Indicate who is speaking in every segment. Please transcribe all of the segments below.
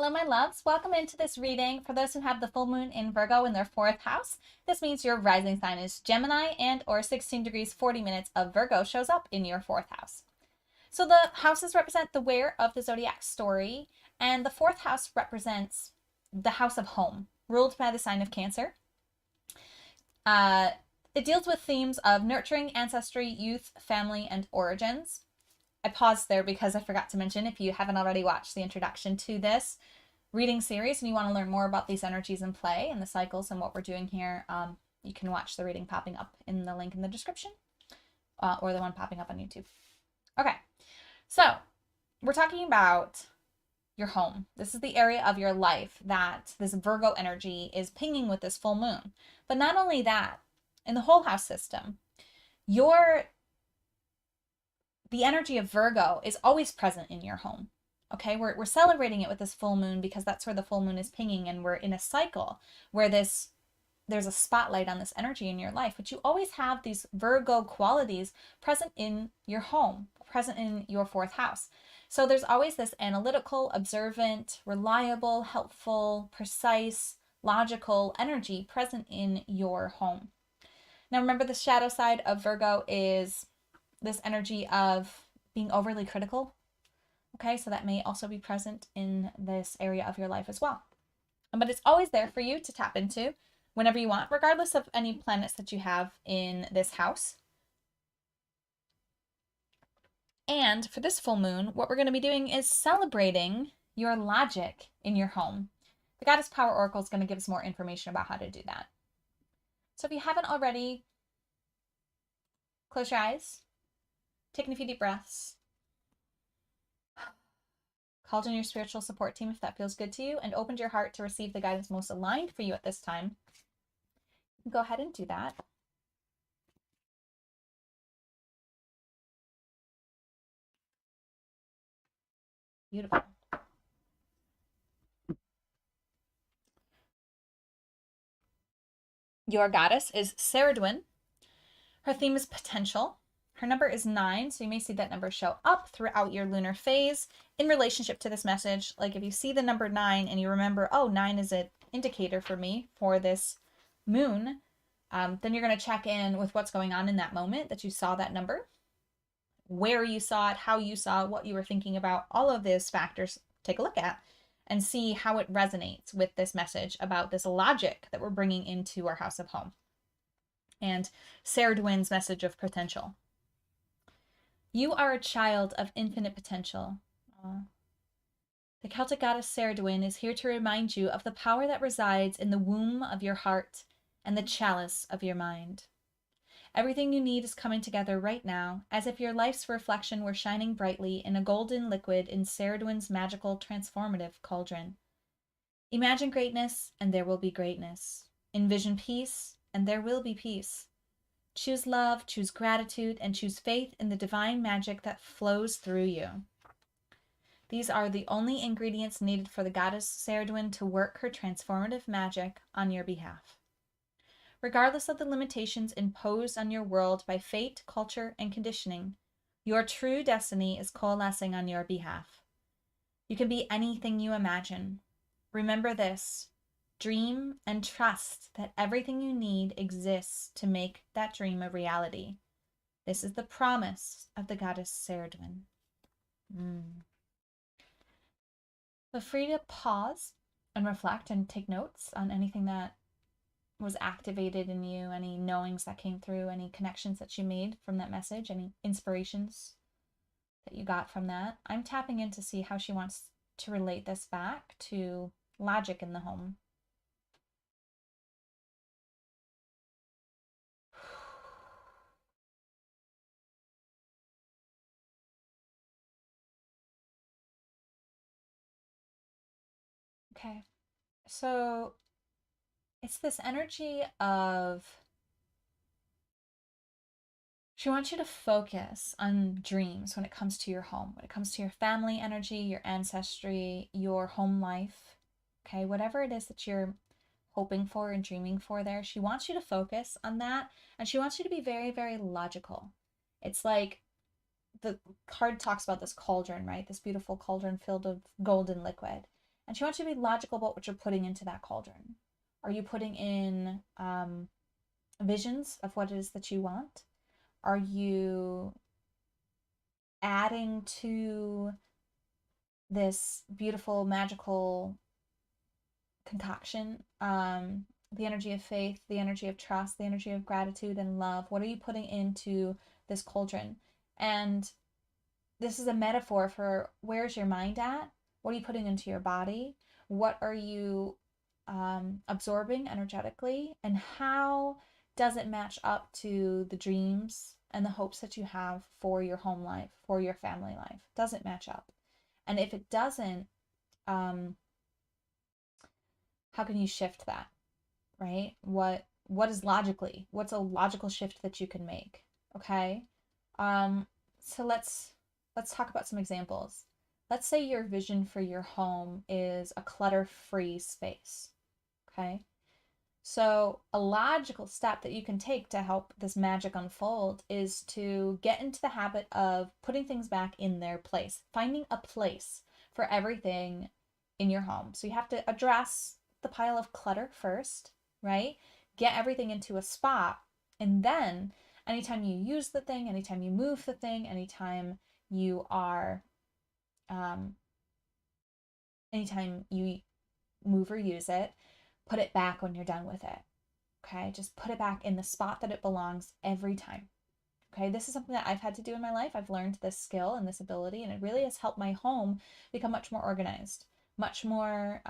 Speaker 1: Hello, my loves. Welcome into this reading. For those who have the full moon in Virgo in their fourth house, this means your rising sign is Gemini and or 16 degrees 40 minutes of Virgo shows up in your fourth house. So the houses represent the where of the Zodiac story, and the fourth house represents the house of home, ruled by the sign of Cancer. It deals with themes of nurturing, ancestry, youth, family, and origins. I paused there because I forgot to mention, if you haven't already watched the introduction to this reading series and you want to learn more about these energies in play and the cycles and what we're doing here, you can watch the reading popping up in the link in the description or the one popping up on YouTube. Okay, so we're talking about your home. This is the area of your life that this Virgo energy is pinging with this full moon. But not only that, in the whole house system, the energy of Virgo is always present in your home. Okay, we're celebrating it with this full moon because that's where the full moon is pinging, and we're in a cycle where there's a spotlight on this energy in your life, but you always have these Virgo qualities present in your home, present in your fourth house. So there's always this analytical, observant, reliable, helpful, precise, logical energy present in your home. Now remember, the shadow side of Virgo is this energy of being overly critical. Okay, so that may also be present in this area of your life as well. But it's always there for you to tap into whenever you want, regardless of any planets that you have in this house. And for this full moon, what we're going to be doing is celebrating your logic in your home. The Goddess Power Oracle is going to give us more information about how to do that. So if you haven't already, close your eyes. Taking a few deep breaths. Called in your spiritual support team if that feels good to you, and opened your heart to receive the guidance most aligned for you at this time. Go ahead and do that. Beautiful. Your goddess is Ceridwen. Her theme is potential. Her number is 9, so you may see that number show up throughout your lunar phase in relationship to this message. Like if you see the number 9 and you remember, oh, 9 is an indicator for me for this moon, then you're going to check in with what's going on in that moment that you saw that number, where you saw it, how you saw it, what you were thinking about. All of those factors take a look at and see how it resonates with this message about this logic that we're bringing into our house of home. And Ceridwen's message of potential. You are a child of infinite potential. The Celtic goddess Ceridwen is here to remind you of the power that resides in the womb of your heart and the chalice of your mind. Everything you need is coming together right now, as if your life's reflection were shining brightly in a golden liquid in Ceridwen's magical transformative cauldron. Imagine greatness, and there will be greatness. Envision peace, and there will be peace. Choose love, choose gratitude, and choose faith in the divine magic that flows through you. These are the only ingredients needed for the goddess Ceridwen to work her transformative magic on your behalf. Regardless of the limitations imposed on your world by fate, culture, and conditioning, your true destiny is coalescing on your behalf. You can be anything you imagine. Remember this. Dream and trust that everything you need exists to make that dream a reality. This is the promise of the goddess Ceridwen. Feel free to pause and reflect and take notes on anything that was activated in you, any knowings that came through, any connections that you made from that message, any inspirations that you got from that. I'm tapping in to see how she wants to relate this back to logic in the home. Okay, so it's this energy of she wants you to focus on dreams when it comes to your home, when it comes to your family energy, your ancestry, your home life. Okay, whatever it is that you're hoping for and dreaming for there, she wants you to focus on that, and she wants you to be very, very logical. It's like the card talks about this cauldron, right? This beautiful cauldron filled with golden liquid. And she wants you to be logical about what you're putting into that cauldron. Are you putting in visions of what it is that you want? Are you adding to this beautiful, magical concoction the energy of faith, the energy of trust, the energy of gratitude and love? What are you putting into this cauldron? And this is a metaphor for where's your mind at? What are you putting into your body? What are you absorbing energetically? And how does it match up to the dreams and the hopes that you have for your home life, for your family life? Does it match up? And if it doesn't, how can you shift that, right? What's a logical shift that you can make? Okay. So let's talk about some examples. Let's say your vision for your home is a clutter-free space. Okay. So a logical step that you can take to help this magic unfold is to get into the habit of putting things back in their place, finding a place for everything in your home. So you have to address the pile of clutter first, right? Get everything into a spot, and then anytime you use the thing, anytime you move the thing, anytime you are anytime you move or use it, put it back when you're done with it. Okay, just put it back in the spot that it belongs every time. Okay, this is something that I've had to do in my life. I've learned this skill and this ability, and it really has helped my home become much more organized, much more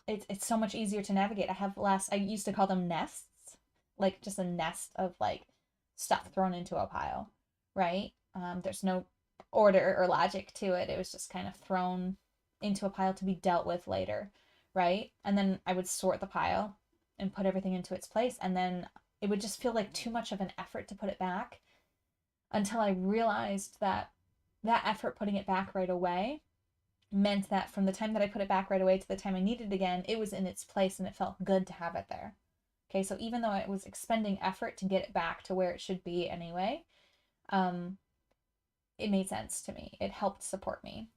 Speaker 1: it's so much easier to navigate. I used to call them nests, like just a nest of like stuff thrown into a pile, right? There's no order or logic to it. It was just kind of thrown into a pile to be dealt with later, right? And then I would sort the pile and put everything into its place, and then it would just feel like too much of an effort to put it back, until I realized that that effort putting it back right away meant that from the time that I put it back right away to the time I needed it again, it was in its place and it felt good to have it there. Okay, so even though I was expending effort to get it back to where it should be anyway, it made sense to me. It helped support me.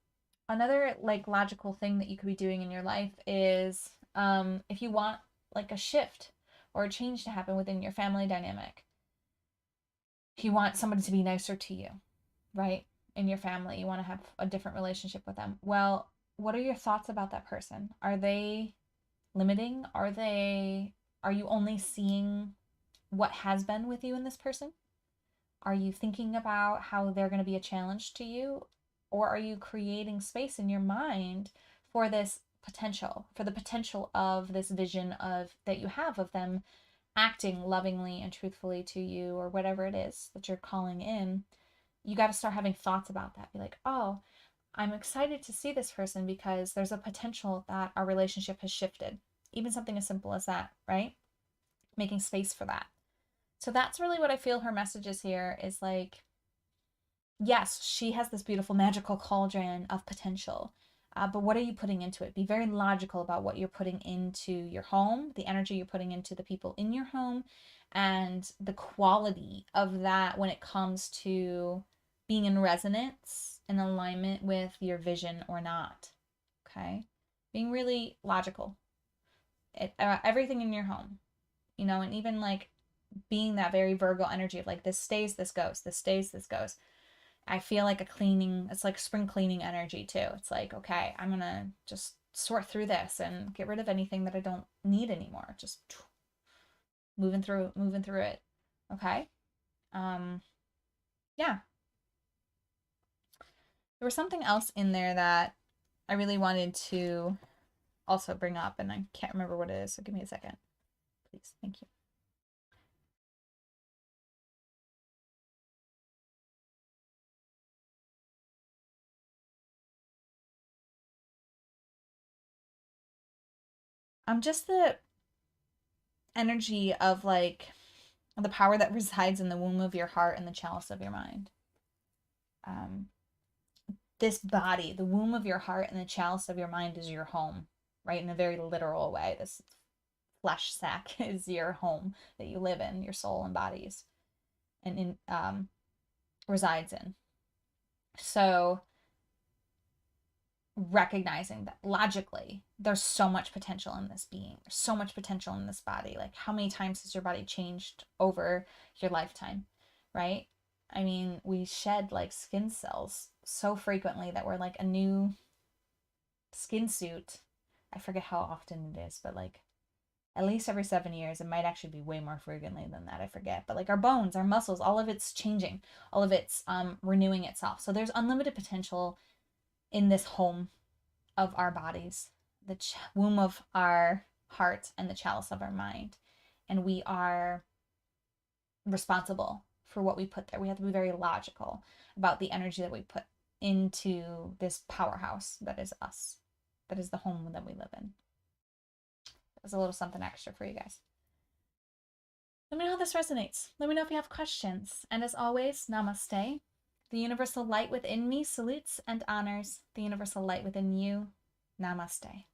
Speaker 1: Another like logical thing that you could be doing in your life is if you want like a shift or a change to happen within your family dynamic. If you want somebody to be nicer to you, right? In your family, you want to have a different relationship with them. Well, what are your thoughts about that person? Are they limiting? Are you only seeing what has been with you in this person? Are you thinking about how they're going to be a challenge to you? Or are you creating space in your mind for this potential, for the potential of this vision of that you have of them acting lovingly and truthfully to you, or whatever it is that you're calling in? You got to start having thoughts about that. Be like, oh, I'm excited to see this person because there's a potential that our relationship has shifted. Even something as simple as that, right? Making space for that. So that's really what I feel her message is here, is like, yes, she has this beautiful magical cauldron of potential. But what are you putting into it? Be very logical about what you're putting into your home, the energy you're putting into the people in your home, and the quality of that when it comes to being in resonance and alignment with your vision or not. Okay? Being really logical. Everything in your home, and even like being that very Virgo energy of like, this stays, this goes, this stays, this goes. I feel like it's like spring cleaning energy too. It's like, okay, I'm gonna just sort through this and get rid of anything that I don't need anymore. Just moving through it. Okay. Yeah. There was something else in there that I really wanted to also bring up, and I can't remember what it is, so give me a second, please. Thank you. Just the energy of like the power that resides in the womb of your heart and the chalice of your mind. This body, the womb of your heart and the chalice of your mind, is your home, right? In a very literal way. This flesh sack is your home that you live in, your soul embodies and resides in. So recognizing that logically there's so much potential in this being. There's so much potential in this body. Like, how many times has your body changed over your lifetime, right? I mean, we shed like skin cells so frequently that we're like a new skin suit. I forget how often it is, but like at least every 7 years. It might actually be way more frequently than that. I forget. But like our bones, our muscles, all of it's changing. All of it's renewing itself. So there's unlimited potential in this home of our bodies, the womb of our heart and the chalice of our mind. And we are responsible for what we put there. We have to be very logical about the energy that we put into this powerhouse that is us, that is the home that we live in. It was a little something extra for you guys. Let me know how this resonates. Let me know if you have questions. And as always, namaste. The universal light within me salutes and honors the universal light within you. Namaste.